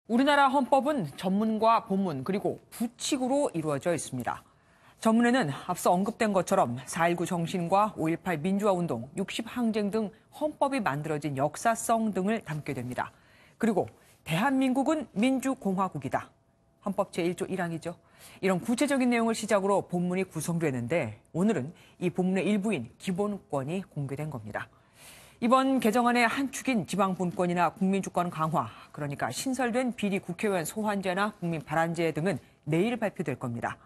우리나라 헌법은 전문과 본문 그리고 부칙으로 이루어져 있습니다. 전문에는 앞서 언급된 것처럼 4.19 정신과 5.18 민주화운동, 60항쟁 등 헌법이 만들어진 역사성 등을 담게 됩니다. 그리고 대한민국은 민주공화국이다. 헌법 제1조 1항이죠. 이런 구체적인 내용을 시작으로 본문이 구성되는데 오늘은 이 본문의 일부인 기본권이 공개된 겁니다. 이번 개정안의 한 축인 지방분권이나 국민주권 강화, 그러니까 신설된 비리 국회의원 소환제나 국민 발안제 등은 내일 발표될 겁니다.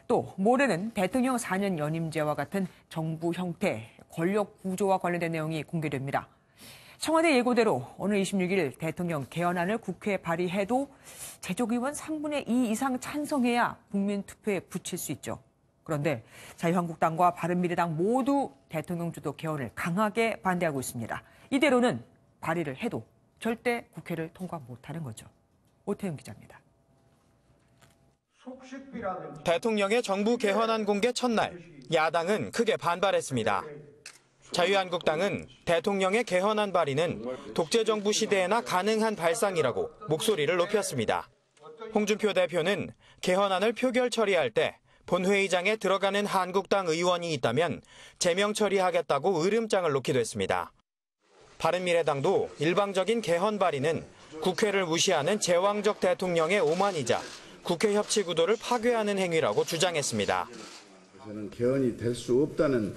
또 모레는 대통령 4년 연임제와 같은 정부 형태, 권력 구조와 관련된 내용이 공개됩니다. 청와대 예고대로 오늘 26일 대통령 개헌안을 국회에 발의해도 재적의원 3분의 2 이상 찬성해야 국민투표에 붙일 수 있죠. 그런데 자유한국당과 바른미래당 모두 대통령 주도 개헌을 강하게 반대하고 있습니다. 이대로는 발의를 해도 절대 국회를 통과 못하는 거죠. 오태훈 기자입니다. 대통령의 정부 개헌안 공개 첫날, 야당은 크게 반발했습니다. 자유한국당은 대통령의 개헌안 발의는 독재정부 시대에나 가능한 발상이라고 목소리를 높였습니다. 홍준표 대표는 개헌안을 표결 처리할 때 본회의장에 들어가는 한국당 의원이 있다면 제명 처리하겠다고 으름장을 놓기도 했습니다. 바른미래당도 일방적인 개헌 발의는 국회를 무시하는 제왕적 대통령의 오만이자 국회 협치 구도를 파괴하는 행위라고 주장했습니다. 저는 개헌이 될 수 없다는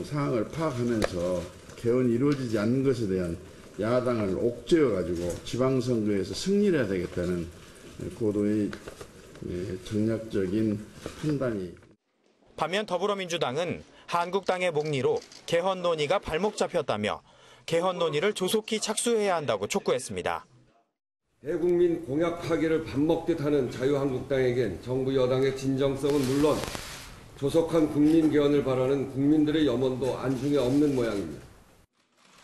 상황을 파악하면서 개헌이 이루어지지 않는 것에 대한 야당을 옥죄어가지고 지방선거에서 승리를 해야 되겠다는 고도의 전략적인 판단이. 반면 더불어민주당은 한국당의 목리로 개헌 논의가 발목 잡혔다며 개헌 논의를 조속히 착수해야 한다고 촉구했습니다. 대국민 공약 파기를 밥 먹듯 하는 자유한국당에겐 정부 여당의 진정성은 물론 조속한 국민 개헌을 바라는 국민들의 염원도 안중에 없는 모양입니다.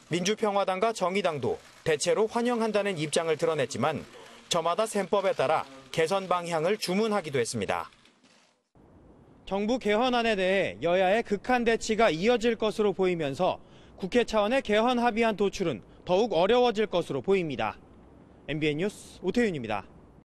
민주평화당과 정의당도 대체로 환영한다는 입장을 드러냈지만 저마다 셈법에 따라 개선 방향을 주문하기도 했습니다. 정부 개헌안에 대해 여야의 극한 대치가 이어질 것으로 보이면서 국회 차원의 개헌 합의안 도출은 더욱 어려워질 것으로 보입니다. MBN 뉴스 오태윤입니다.